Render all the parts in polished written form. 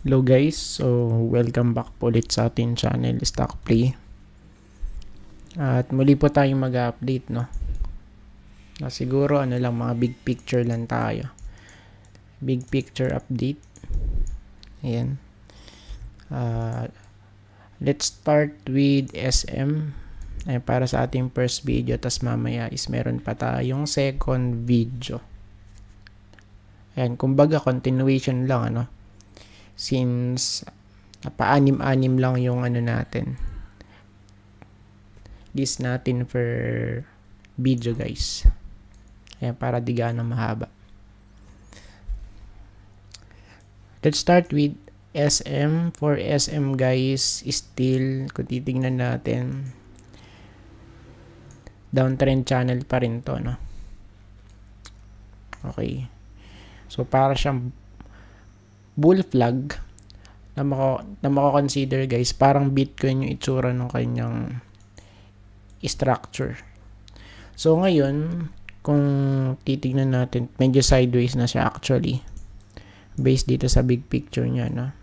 Hello guys, so welcome back po ulit sa ating channel Stock Play. At muli po tayong mag-update, no? Siguro ano lang, mga big picture lang tayo. Big picture update. Ayan. Let's start with SM. Ayan, para sa ating first video, tas mamaya is meron pa tayong second video. Ayan, kumbaga continuation lang, ano? Since pa-anim-anim lang yung ano natin, list natin for video guys. Ayan, para di gaano mahaba. Let's start with SM. For SM guys, still kung titignan natin, downtrend channel pa rin to, no? Okay, so para siyang bull flag na mako-consider guys, parang Bitcoin yung itsura ng kanyang structure. So ngayon, kung titignan natin, medyo sideways na siya actually, based dito sa big picture niya, no?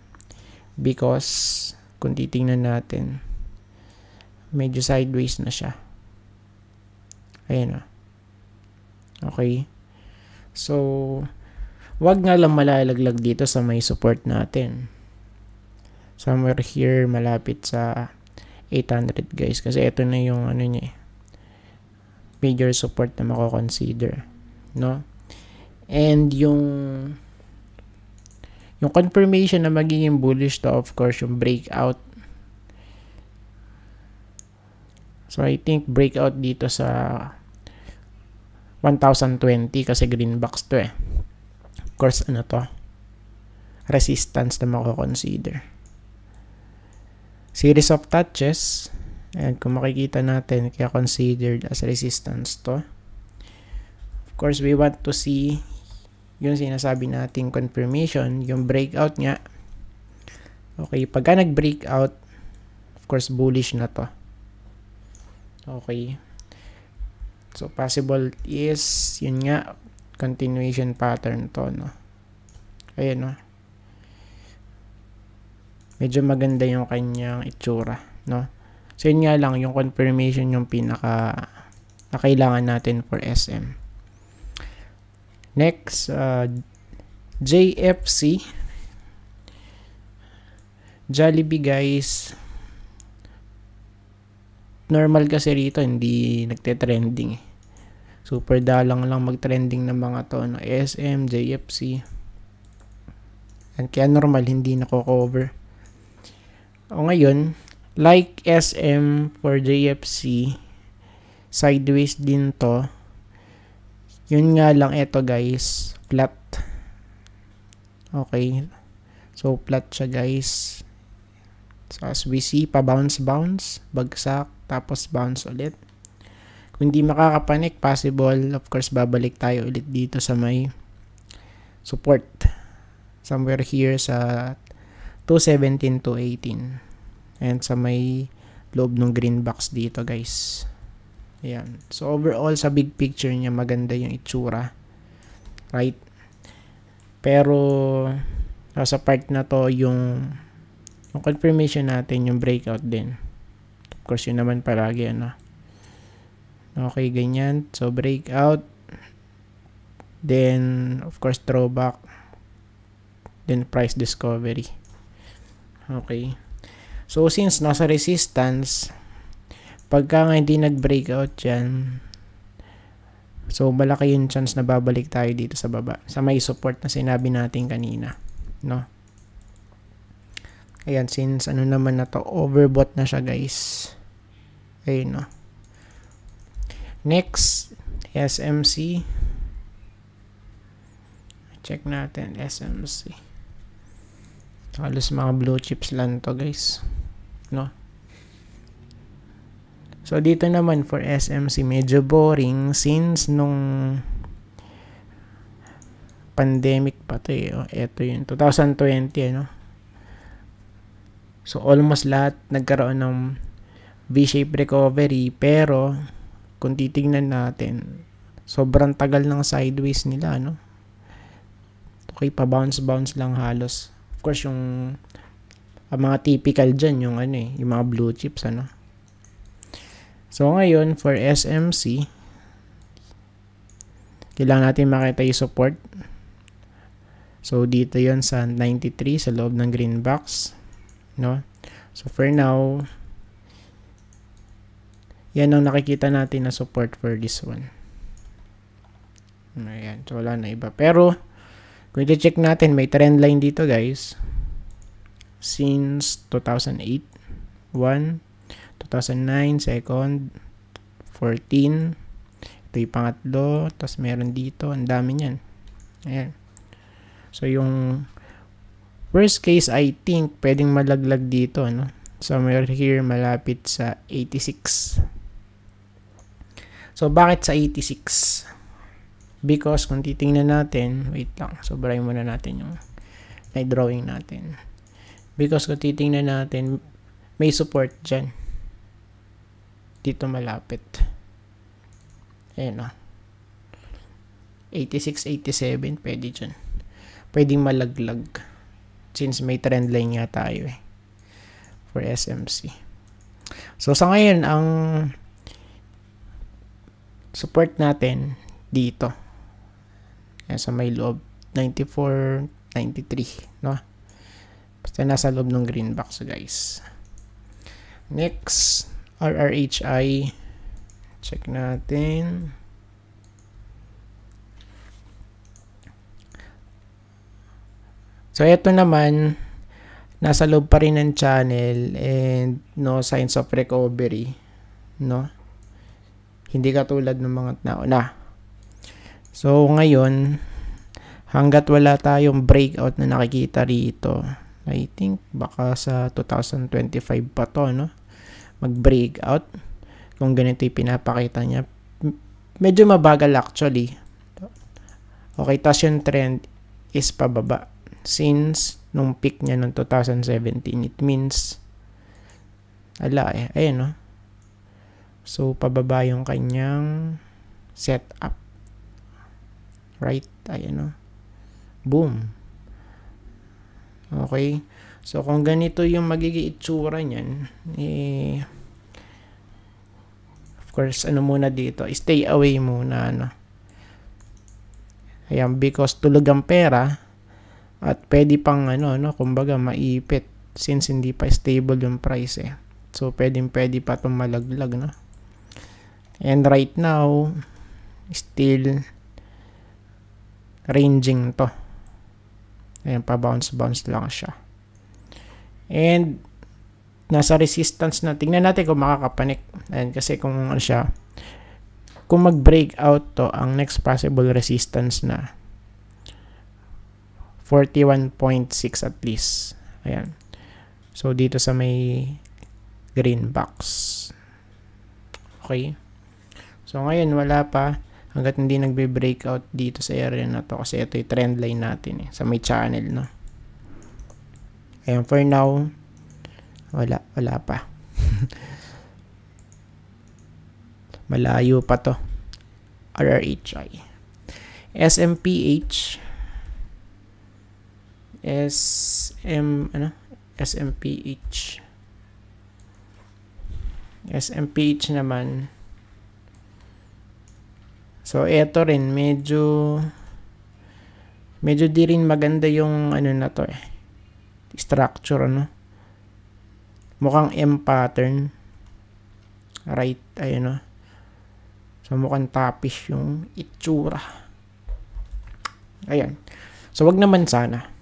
Because kung titignan natin, medyo sideways na siya. Ayan, no? Okay, so wag nga lang malalaglag dito sa may support natin. Somewhere here, malapit sa 800 guys. Kasi ito na yung ano niya, major support na mako-consider, no? And yung confirmation na magiging bullish to, of course, yung breakout. So I think breakout dito sa 1020 kasi green box to eh. Of course, ano to? Resistance na mako-consider. Series of touches. And kung makikita natin, kaya considered as resistance to. Of course, we want to see yung sinasabi nating confirmation, yung breakout nga. Okay, pagka nag-breakout, of course, bullish na to. Okay. So, possible is, yun nga, continuation pattern to, no? Ayan, no? Medyo maganda yung kanyang itsura, no? So, yun nga lang, yung confirmation yung pinaka na kailangan natin for SM. Next, JFC. Jollibee, guys. Normal kasi rito, hindi nagte-trending eh. Super dalang lang mag-trending ng mga to, no? SM, JFC. And kaya normal, hindi nako-cover. O ngayon, like SM for JFC, sideways din to. Yun nga lang, ito guys, flat. Okay. So, flat siya guys. So, as we see, pa-bounce, bagsak, tapos bounce ulit. Kung hindi makakapanik, possible, of course, babalik tayo ulit dito sa may support. Somewhere here sa 217 to 18. And sa may loob ng green box dito, guys. Ayan. So, overall, sa big picture niya, maganda yung itsura. Right? Pero, sa part na to, yung confirmation natin, yung breakout din. Of course, yun naman palagi, ano. Okay, ganyan. So, breakout. Then, of course, throwback. Then, price discovery. Okay. So, since nasa resistance, pagka nga hindi nag-breakout yan, so, malaki yung chance na babalik tayo dito sa baba. Sa may support na sinabi natin kanina. No? Ayan, since ano naman na to, overbought na siya, guys. Ayun, no? Next, SMC. Check natin, SMC. Halos mga blue chips lang to, guys. No? So, dito naman for SMC, medyo boring since nung pandemic pa to eh. Ito yun, 2020, ano? So, almost lahat nagkaroon ng V-shape recovery, pero kung titignan natin, sobrang tagal ng sideways nila, no? Okay, pa bounce lang halos. course, yung mga typical dyan, yung ano yung mga blue chips, ano. So, ngayon, for SMC, kailangan natin makita yung support. So, dito yon sa 93 sa loob ng green box, no? So, for now, yan ang nakikita natin na support for this one. Ayan. So, wala na iba. Pero, kung i-check natin, may trend line dito, guys. Since 2008, 1, 2009, second, 14, ito yung pangatlo, tapos meron dito, ang dami niyan. Ayan. So, yung worst case, I think, pwedeng malaglag dito, no? Somewhere here, malapit sa 86. So, bakit sa 86? Because, kung titingnan natin, wait lang, sobrahin muna natin yung drawing natin. Because, kung titingnan natin, may support dyan. Dito malapit. Ayan, no? 86, 87, pwede dyan. Pwedeng malaglag. Since may trend line nga tayo for SMC. So, sa ngayon, ang support natin dito. Yan, sa may loob. 94, 93. No? Basta nasa loob ng green box, guys. Next, RRHI. Check natin. So, ito naman, nasa loob pa rin ng channel and no signs of recovery. No? Hindi katulad ng mga nauna. So, ngayon, hanggat wala tayong breakout na nakikita rito, I think baka sa 2025 pa to, no? Mag-breakout. Kung ganito yung pinapakita niya. Medyo mabagal actually. Okay, tas yung trend is pababa. Since nung peak niya noong 2017, it means ayan, no? So, pababa yung kanyang setup. Right? Ayan, no? Boom. Okay? So, kung ganito yung magiging itsura niyan, of course, ano muna dito? Stay away muna, no? Ayan, because tulog ang pera at pwede pang, kumbaga, maipit since hindi pa stable yung price, So, pwede pa itong malaglag, no? And right now, still ranging to. Ayan, pa-bounce lang siya. And, nasa resistance na. Tingnan natin kung makakapanik. Ayan, kasi kung ano siya, kung mag-breakout to, ang next possible resistance na 41.6 at least. Ayan. So, dito sa may green box. Okay. So, ngayon, wala pa. Hanggat hindi nagbe-breakout dito sa area na to. Kasi ito yung trend line natin sa may channel, no? Ayan, for now, wala pa. Malayo pa to. RRHI. SMPH. SMPH. SMPH naman. So, eto rin, medyo di rin maganda yung na to structure, mukhang M pattern. Right, ayun, so mukhang tapish yung itsura. Ayan. So, wag naman sana,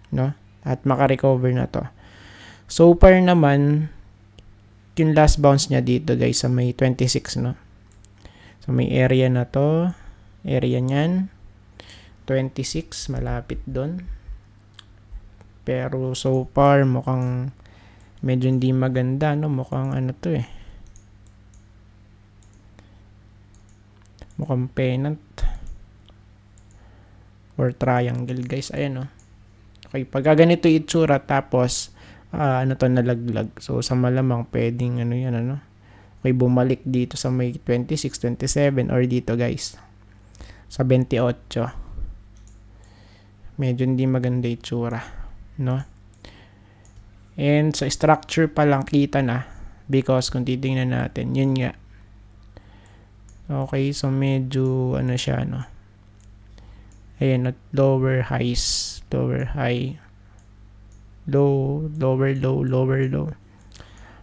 no? At maka-recover na to. So far naman, yung last bounce niya dito, guys, sa may 26, no? So, may area na to. Area niyan. 26, malapit doon. Pero, so far, mukhang medyo hindi maganda, no? Mukhang to mukhang pennant. Or triangle, guys. Ayan, no? Okay, pagka ganito yung itsura, tapos, nalaglag. So, sa malamang, pwedeng, Okay, bumalik dito sa may 26, 27, or dito, guys. Sa 28. Medyo hindi maganda itsura. no? And sa structure pa lang kita na because kung titingnan natin, yun nga. Okay, so medyo ano siya, no? Ayan, lower highs, lower high, low, lower low, lower low,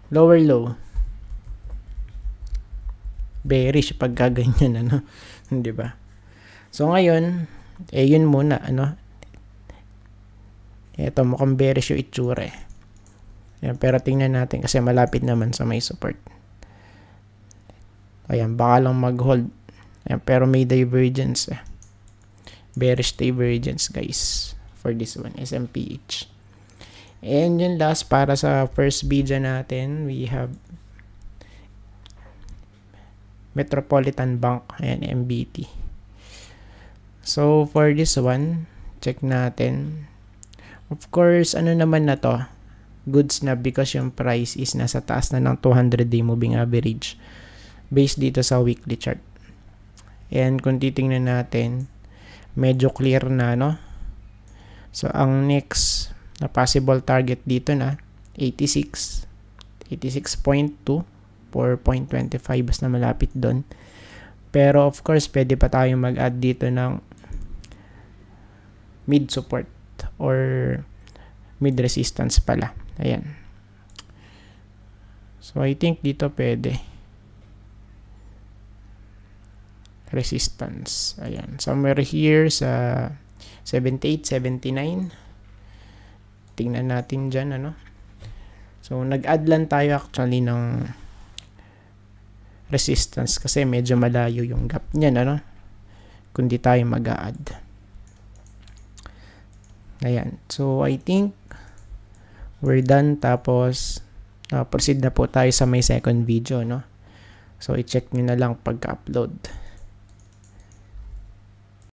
lower low. Bearish pag gaganyan, ano? Di ba? So ngayon, yun muna, ano? Ito, mukhang bearish yung itsura eh. Ayan, pero tingnan natin kasi malapit naman sa may support. Ayan, baka lang mag-hold. Ayan, pero may divergence eh. Bearish divergence guys for this one, SMPH. And yun last para sa first video natin, we have Metropolitan Bank, ayan, MBT. So for this one, check natin. Of course, ano naman na to, goods na because yung price is nasa taas na ng 200-day moving average based dito sa weekly chart. And kung titingnan natin, medyo clear na, no? So ang next na possible target dito na 86, 86.2, 4.25 basta malapit doon. Pero of course, pwede pa tayong mag-add dito ng mid support or mid resistance pala. Ayan. So I think dito pwede. Resistance. Ayan. Somewhere here sa 78, 79. Tingnan natin dyan, ano. So nag-add lang tayo actually ng resistance kasi medyo malayo yung gap niyan, ano. Kung di tayo mag-a-add. Ayan. So I think we're done, tapos proceed na po tayo sa may second video, no? So i-check nyo na lang pagka-upload.